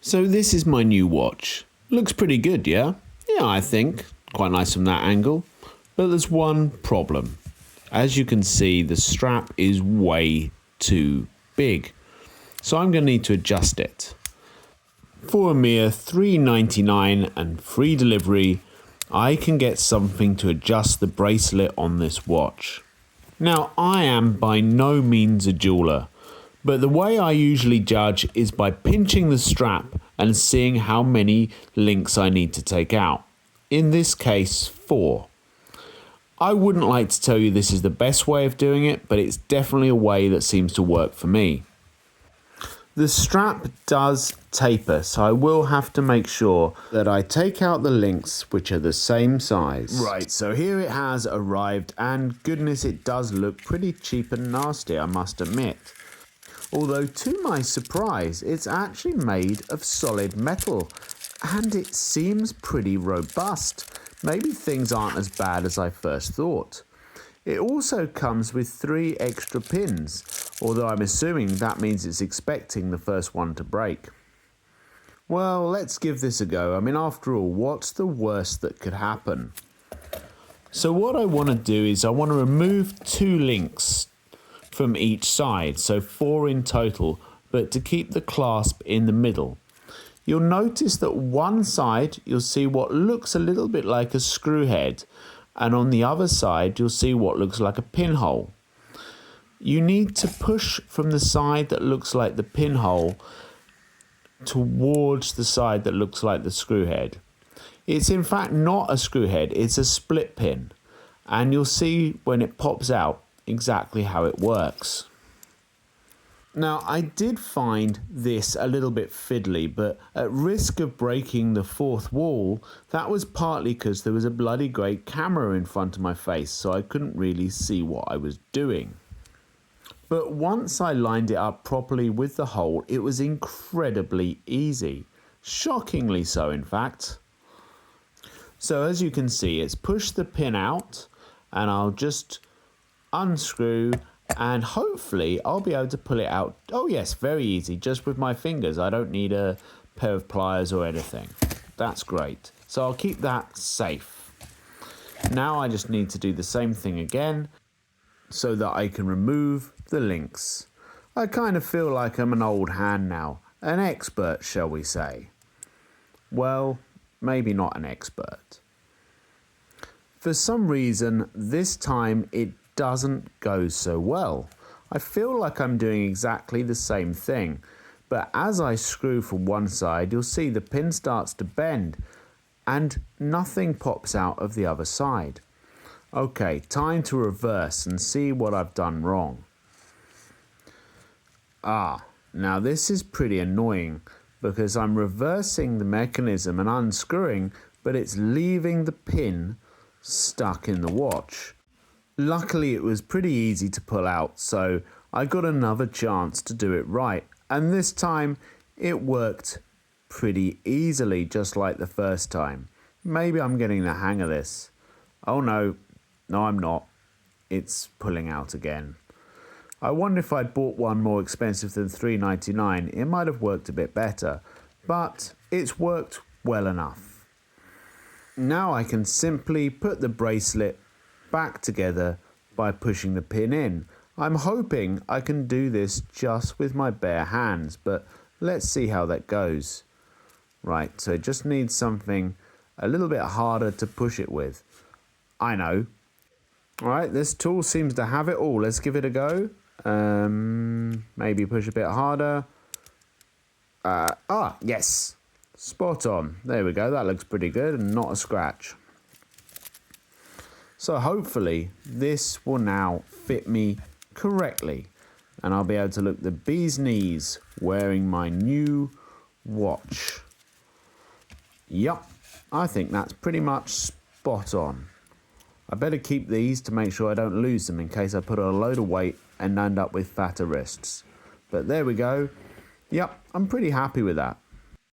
So this is my new watch. Looks pretty good, yeah? Yeah, I think. Quite nice from that angle. But there's one problem. As you can see, the strap is way too big. So I'm going to need to adjust it. For a mere $3.99 and free delivery, I can get something to adjust the bracelet on this watch. Now, I am by no means a jeweler, but the way I usually judge is by pinching the strap and seeing how many links I need to take out. In this case, 4. I wouldn't like to tell you this is the best way of doing it, but it's definitely a way that seems to work for me. The strap does taper, so I will have to make sure that I take out the links which are the same size. Right, so here it has arrived, and goodness, it does look pretty cheap and nasty, I must admit. Although to my surprise, it's actually made of solid metal, and it seems pretty robust. Maybe things aren't as bad as I first thought. It also comes with 3 extra pins, although I'm assuming that means it's expecting the first one to break. Well, let's give this a go. I mean, after all, what's the worst that could happen? So what I want to do is I want to remove 2 links from each side, so 4 in total, but to keep the clasp in the middle. You'll notice that one side you'll see what looks a little bit like a screw head, and on the other side you'll see what looks like a pinhole. You need to push from the side that looks like the pinhole towards the side that looks like the screw head. It's in fact not a screw head, it's a split pin, and you'll see when it pops out exactly how it works. Now, I did find this a little bit fiddly, but at risk of breaking the 4th wall, that was partly because there was a bloody great camera in front of my face, so I couldn't really see what I was doing. But once I lined it up properly with the hole, it was incredibly easy. Shockingly so, in fact. So as you can see, it's pushed the pin out, and I'll just unscrew, and hopefully I'll be able to pull it out. Oh yes, very easy, just with my fingers. I don't need a pair of pliers or anything. That's great. So I'll keep that safe. Now I just need to do the same thing again so that I can remove the links. I kind of feel like I'm an old hand now, an expert, shall we say. Well, maybe not an expert. For some reason, this time it doesn't go so well. I feel like I'm doing exactly the same thing, but as I screw from one side, you'll see the pin starts to bend and nothing pops out of the other side. Okay, time to reverse and see what I've done wrong. Now this is pretty annoying because I'm reversing the mechanism and unscrewing, but it's leaving the pin stuck in the watch. Luckily, it was pretty easy to pull out, so I got another chance to do it right, and this time it worked pretty easily, just like the first time. Maybe I'm getting the hang of this. Oh no, I'm not. It's pulling out again. I wonder if I'd bought one more expensive than $3.99, it might have worked a bit better, but it's worked well enough. Now I can simply put the bracelet back together by pushing the pin in. I'm hoping I can do this just with my bare hands, but let's see how that goes. Right, so it just needs something a little bit harder to push it with. I know. Alright, this tool seems to have it all. Let's give it a go. Maybe push a bit harder. Yes. Spot on. There we go. That looks pretty good and not a scratch. So hopefully this will now fit me correctly and I'll be able to look the bee's knees wearing my new watch. Yup, I think that's pretty much spot on. I better keep these to make sure I don't lose them in case I put on a load of weight and end up with fatter wrists. But there we go. Yep, I'm pretty happy with that.